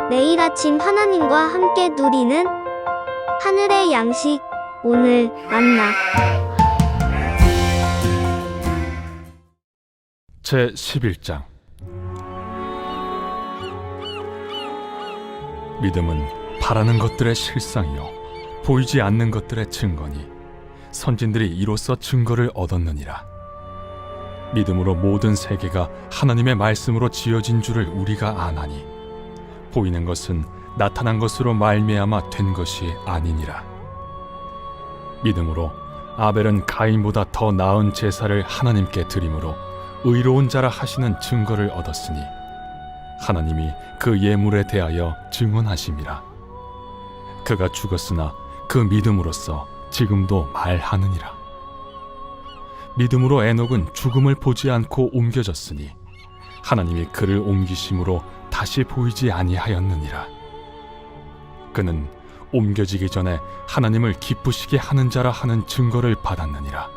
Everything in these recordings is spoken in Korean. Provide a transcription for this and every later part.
매일 아침 하나님과 함께 누리는 하늘의 양식, 오늘 만나. 제 11장. 믿음은 바라는 것들의 실상이요 보이지 않는 것들의 증거니 선진들이 이로써 증거를 얻었느니라. 믿음으로 모든 세계가 하나님의 말씀으로 지어진 줄을 우리가 아나니 보이는 것은 나타난 것으로 말미암아 된 것이 아니니라. 믿음으로 아벨은 가인보다 더 나은 제사를 하나님께 드림으로 의로운 자라 하시는 증거를 얻었으니 하나님이 그 예물에 대하여 증언하심이라. 그가 죽었으나 그 믿음으로써 지금도 말하느니라. 믿음으로 에녹은 죽음을 보지 않고 옮겨졌으니 하나님이 그를 옮기심으로 다시 보이지 아니하였느니라. 그는 옮겨지기 전에 하나님을 기쁘시게 하는 자라 하는 증거를 받았느니라.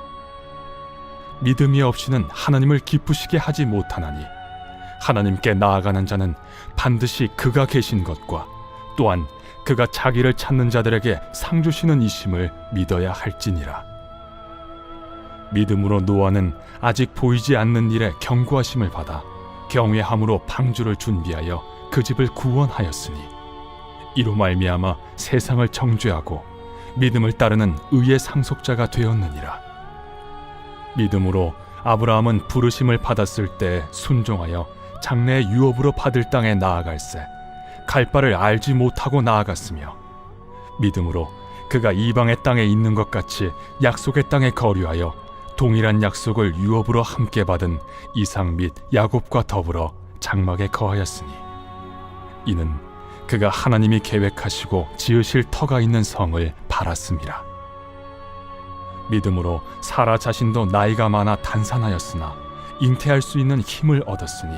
믿음이 없이는 하나님을 기쁘시게 하지 못하나니 하나님께 나아가는 자는 반드시 그가 계신 것과 또한 그가 자기를 찾는 자들에게 상 주시는 이심을 믿어야 할지니라. 믿음으로 노아는 아직 보이지 않는 일에 경고하심을 받아 경외함으로 방주를 준비하여 그 집을 구원하였으니 이로 말미암아 세상을 정죄하고 믿음을 따르는 의의 상속자가 되었느니라. 믿음으로 아브라함은 부르심을 받았을 때 순종하여 장래의 유업으로 받을 땅에 나아갈새 갈 바를 알지 못하고 나아갔으며 믿음으로 그가 이방의 땅에 있는 것 같이 약속의 땅에 거류하여 동일한 약속을 유업으로 함께 받은 이삭 및 야곱과 더불어 장막에 거하였으니 이는 그가 하나님이 계획하시고 지으실 터가 있는 성을 바랐음이라. 믿음으로 사라 자신도 나이가 많아 단산하였으나 잉태할 수 있는 힘을 얻었으니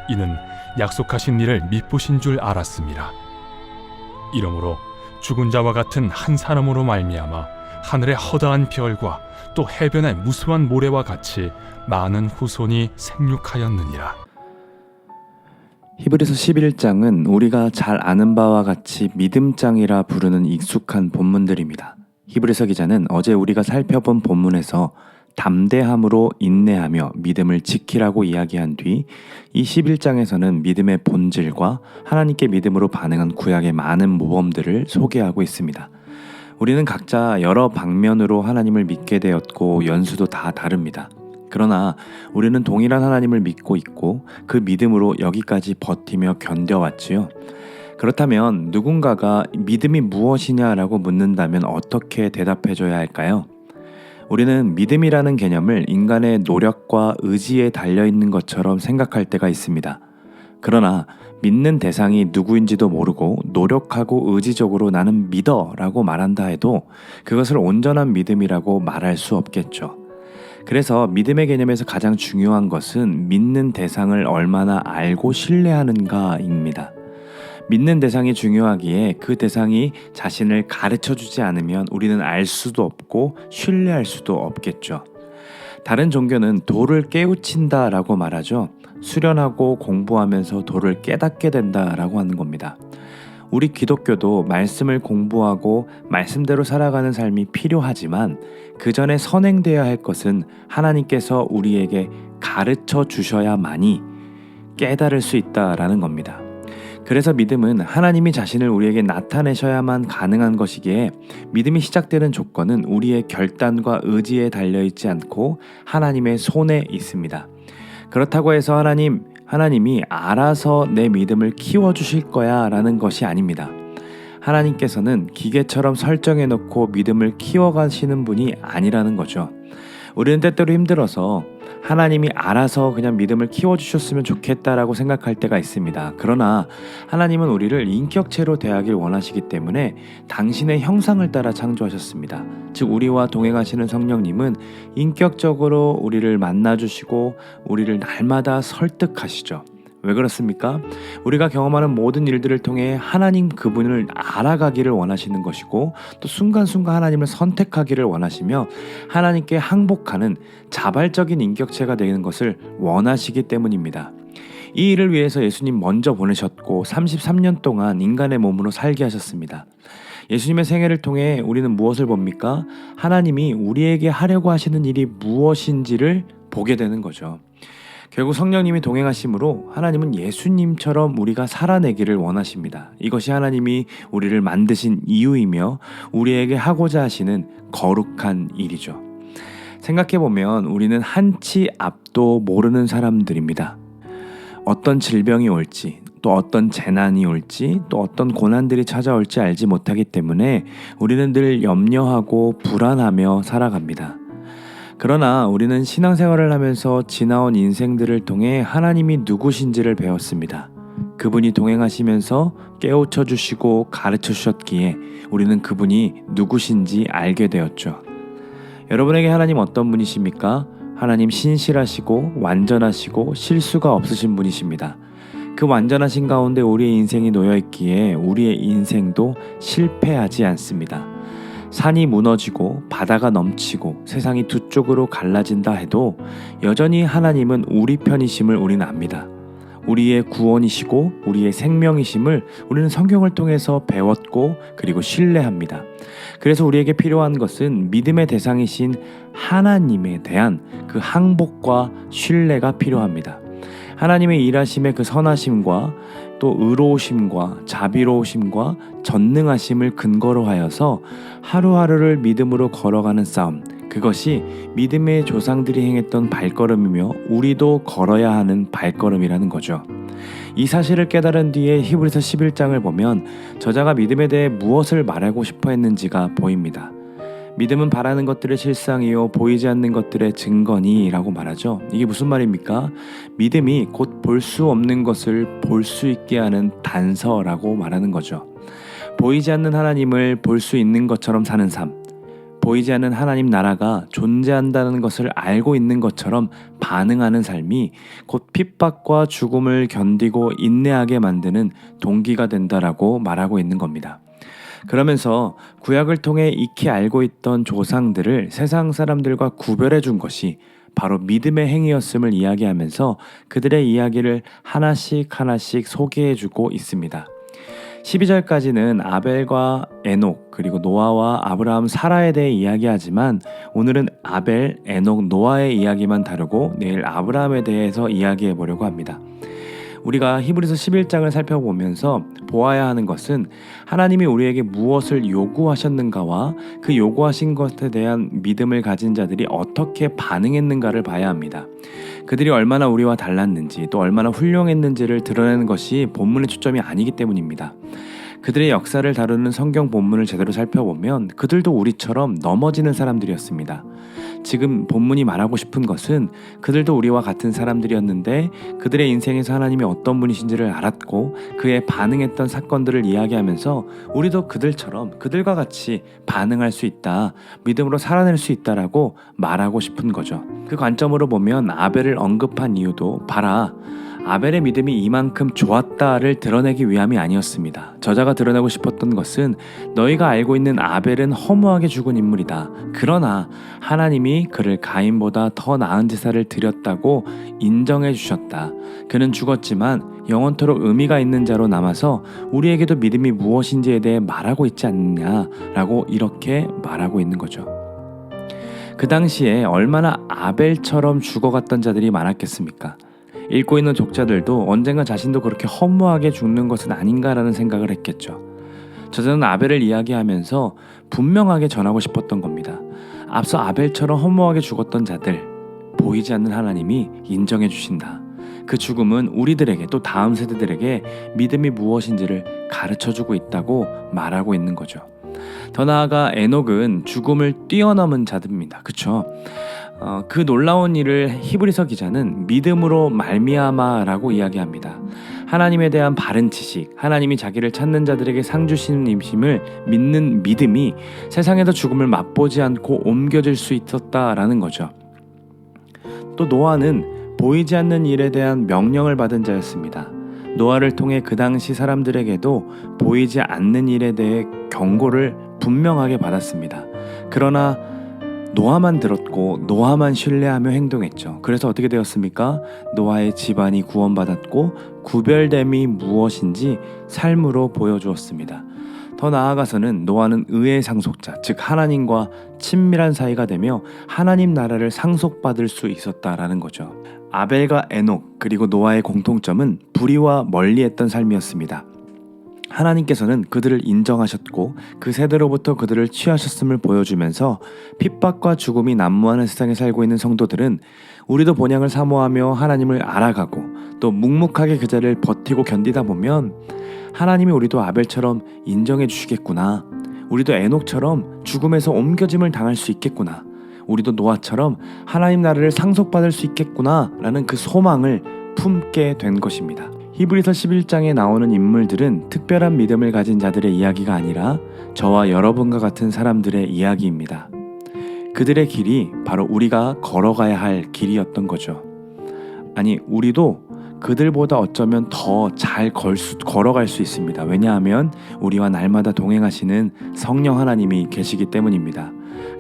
이는 약속하신 일을 미쁘신 줄 알았음이라. 이러므로 죽은 자와 같은 한 사람으로 말미암아 하늘의 허다한 별과 또 해변의 무수한 모래와 같이 많은 후손이 생육하였느니라. 히브리서 11장은 우리가 잘 아는 바와 같이 믿음장이라 부르는 익숙한 본문들입니다. 히브리서 기자는 어제 우리가 살펴본 본문에서 담대함으로 인내하며 믿음을 지키라고 이야기한 뒤 이 11장에서는 믿음의 본질과 하나님께 믿음으로 반응한 구약의 많은 모범들을 소개하고 있습니다. 우리는 각자 여러 방면으로 하나님을 믿게 되었고 연수도 다 다릅니다. 그러나 우리는 동일한 하나님을 믿고 있고 그 믿음으로 여기까지 버티며 견뎌왔지요. 그렇다면 누군가가 믿음이 무엇이냐라고 묻는다면 어떻게 대답해줘야 할까요? 우리는 믿음이라는 개념을 인간의 노력과 의지에 달려있는 것처럼 생각할 때가 있습니다. 그러나 믿는 대상이 누구인지도 모르고 노력하고 의지적으로 나는 믿어 라고 말한다 해도 그것을 온전한 믿음이라고 말할 수 없겠죠. 그래서 믿음의 개념에서 가장 중요한 것은 믿는 대상을 얼마나 알고 신뢰하는가입니다. 믿는 대상이 중요하기에 그 대상이 자신을 가르쳐주지 않으면 우리는 알 수도 없고 신뢰할 수도 없겠죠. 다른 종교는 도를 깨우친다 라고 말하죠. 수련하고 공부하면서 도를 깨닫게 된다 라고 하는 겁니다. 우리 기독교도 말씀을 공부하고 말씀대로 살아가는 삶이 필요하지만 그 전에 선행되어야 할 것은 하나님께서 우리에게 가르쳐 주셔야만이 깨달을 수 있다라는 겁니다. 그래서 믿음은 하나님이 자신을 우리에게 나타내셔야만 가능한 것이기에 믿음이 시작되는 조건은 우리의 결단과 의지에 달려있지 않고 하나님의 손에 있습니다. 그렇다고 해서 하나님이 알아서 내 믿음을 키워주실 거야 라는 것이 아닙니다. 하나님께서는 기계처럼 설정해놓고 믿음을 키워가시는 분이 아니라는 거죠. 우리는 때때로 힘들어서 하나님이 알아서 그냥 믿음을 키워주셨으면 좋겠다라고 생각할 때가 있습니다. 그러나 하나님은 우리를 인격체로 대하길 원하시기 때문에 당신의 형상을 따라 창조하셨습니다. 즉 우리와 동행하시는 성령님은 인격적으로 우리를 만나주시고 우리를 날마다 설득하시죠. 왜 그렇습니까? 우리가 경험하는 모든 일들을 통해 하나님 그분을 알아가기를 원하시는 것이고 또 순간순간 하나님을 선택하기를 원하시며 하나님께 항복하는 자발적인 인격체가 되는 것을 원하시기 때문입니다. 이 일을 위해서 예수님 먼저 보내셨고 33년 동안 인간의 몸으로 살게 하셨습니다. 예수님의 생애를 통해 우리는 무엇을 봅니까? 하나님이 우리에게 하려고 하시는 일이 무엇인지를 보게 되는 거죠. 결국 성령님이 동행하심으로 하나님은 예수님처럼 우리가 살아내기를 원하십니다. 이것이 하나님이 우리를 만드신 이유이며 우리에게 하고자 하시는 거룩한 일이죠. 생각해보면 우리는 한치 앞도 모르는 사람들입니다. 어떤 질병이 올지, 또 어떤 재난이 올지, 또 어떤 고난들이 찾아올지 알지 못하기 때문에 우리는 늘 염려하고 불안하며 살아갑니다. 그러나 우리는 신앙생활을 하면서 지나온 인생들을 통해 하나님이 누구신지를 배웠습니다. 그분이 동행하시면서 깨우쳐 주시고 가르쳐 주셨기에 우리는 그분이 누구신지 알게 되었죠. 여러분에게 하나님 어떤 분이십니까? 하나님 신실하시고 완전하시고 실수가 없으신 분이십니다. 그 완전하신 가운데 우리의 인생이 놓여있기에 우리의 인생도 실패하지 않습니다. 산이 무너지고 바다가 넘치고 세상이 두 쪽으로 갈라진다 해도 여전히 하나님은 우리 편이심을 우리는 압니다. 우리의 구원이시고 우리의 생명이심을 우리는 성경을 통해서 배웠고 그리고 신뢰합니다. 그래서 우리에게 필요한 것은 믿음의 대상이신 하나님에 대한 그 항복과 신뢰가 필요합니다. 하나님의 일하심의 그 선하심과 또 의로우심과 자비로우심과 전능하심을 근거로 하여서 하루하루를 믿음으로 걸어가는 싸움, 그것이 믿음의 조상들이 행했던 발걸음이며 우리도 걸어야 하는 발걸음이라는 거죠. 이 사실을 깨달은 뒤에 히브리서 11장을 보면 저자가 믿음에 대해 무엇을 말하고 싶어 했는지가 보입니다. 믿음은 바라는 것들의 실상이요 보이지 않는 것들의 증거니 라고 말하죠. 이게 무슨 말입니까? 믿음이 곧 볼 수 없는 것을 볼 수 있게 하는 단서라고 말하는 거죠. 보이지 않는 하나님을 볼 수 있는 것처럼 사는 삶, 보이지 않는 하나님 나라가 존재한다는 것을 알고 있는 것처럼 반응하는 삶이 곧 핍박과 죽음을 견디고 인내하게 만드는 동기가 된다라고 말하고 있는 겁니다. 그러면서 구약을 통해 익히 알고 있던 조상들을 세상 사람들과 구별해 준 것이 바로 믿음의 행위였음을 이야기하면서 그들의 이야기를 하나씩 소개해 주고 있습니다. 12절까지는 아벨과 에녹 그리고 노아와 아브라함 사라에 대해 이야기하지만 오늘은 아벨, 에녹, 노아의 이야기만 다루고 내일 아브라함에 대해서 이야기해 보려고 합니다. 우리가 히브리서 11장을 살펴보면서 보아야 하는 것은 하나님이 우리에게 무엇을 요구하셨는가와 그 요구하신 것에 대한 믿음을 가진 자들이 어떻게 반응했는가를 봐야 합니다. 그들이 얼마나 우리와 달랐는지 또 얼마나 훌륭했는지를 드러내는 것이 본문의 초점이 아니기 때문입니다. 그들의 역사를 다루는 성경 본문을 제대로 살펴보면 그들도 우리처럼 넘어지는 사람들이었습니다. 지금 본문이 말하고 싶은 것은 그들도 우리와 같은 사람들이었는데 그들의 인생에서 하나님이 어떤 분이신지를 알았고 그에 반응했던 사건들을 이야기하면서 우리도 그들처럼 그들과 같이 반응할 수 있다, 믿음으로 살아낼 수 있다라고 말하고 싶은 거죠. 그 관점으로 보면 아벨을 언급한 이유도 봐라, 아벨의 믿음이 이만큼 좋았다를 드러내기 위함이 아니었습니다. 저자가 드러내고 싶었던 것은 너희가 알고 있는 아벨은 허무하게 죽은 인물이다. 그러나 하나님이 그를 가인보다 더 나은 제사를 드렸다고 인정해 주셨다. 그는 죽었지만 영원토록 의미가 있는 자로 남아서 우리에게도 믿음이 무엇인지에 대해 말하고 있지 않느냐라고 이렇게 말하고 있는 거죠. 그 당시에 얼마나 아벨처럼 죽어갔던 자들이 많았겠습니까? 읽고 있는 족자들도 언젠가 자신도 그렇게 허무하게 죽는 것은 아닌가라는 생각을 했겠죠. 저자는 아벨을 이야기하면서 분명하게 전하고 싶었던 겁니다. 앞서 아벨처럼 허무하게 죽었던 자들, 보이지 않는 하나님이 인정해 주신다. 그 죽음은 우리들에게 또 다음 세대들에게 믿음이 무엇인지를 가르쳐주고 있다고 말하고 있는 거죠. 더 나아가 에녹은 죽음을 뛰어넘은 자들입니다. 그쵸? 그 놀라운 일을 히브리서 기자는 믿음으로 말미암아라고 이야기합니다. 하나님에 대한 바른 지식, 하나님이 자기를 찾는 자들에게 상 주시는 임심을 믿는 믿음이 세상에서 죽음을 맛보지 않고 옮겨질 수 있었다라는 거죠. 또 노아는 보이지 않는 일에 대한 명령을 받은 자였습니다. 노아를 통해 그 당시 사람들에게도 보이지 않는 일에 대해 경고를 분명하게 받았습니다. 그러나 노아만 들었고 노아만 신뢰하며 행동했죠. 그래서 어떻게 되었습니까? 노아의 집안이 구원받았고 구별됨이 무엇인지 삶으로 보여주었습니다. 더 나아가서는 노아는 의의 상속자, 즉 하나님과 친밀한 사이가 되며 하나님 나라를 상속받을 수 있었다라는 거죠. 아벨과 에녹 그리고 노아의 공통점은 불의와 멀리했던 삶이었습니다. 하나님께서는 그들을 인정하셨고 그 세대로부터 그들을 취하셨음을 보여주면서 핍박과 죽음이 난무하는 세상에 살고 있는 성도들은 우리도 본향을 사모하며 하나님을 알아가고 또 묵묵하게 그 자리를 버티고 견디다 보면 하나님이 우리도 아벨처럼 인정해 주시겠구나, 우리도 에녹처럼 죽음에서 옮겨짐을 당할 수 있겠구나, 우리도 노아처럼 하나님 나라를 상속받을 수 있겠구나 라는 그 소망을 품게 된 것입니다. 히브리서 11장에 나오는 인물들은 특별한 믿음을 가진 자들의 이야기가 아니라 저와 여러분과 같은 사람들의 이야기입니다. 그들의 길이 바로 우리가 걸어가야 할 길이었던 거죠. 아니, 우리도 그들보다 어쩌면 더 잘 걸어갈 수 있습니다. 왜냐하면 우리와 날마다 동행하시는 성령 하나님이 계시기 때문입니다.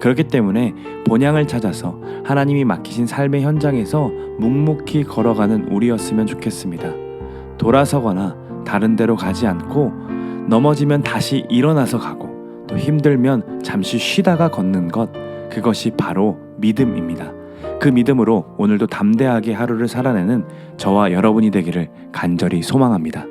그렇기 때문에 본향을 찾아서 하나님이 맡기신 삶의 현장에서 묵묵히 걸어가는 우리였으면 좋겠습니다. 돌아서거나 다른 데로 가지 않고 넘어지면 다시 일어나서 가고 또 힘들면 잠시 쉬다가 걷는 것, 그것이 바로 믿음입니다. 그 믿음으로 오늘도 담대하게 하루를 살아내는 저와 여러분이 되기를 간절히 소망합니다.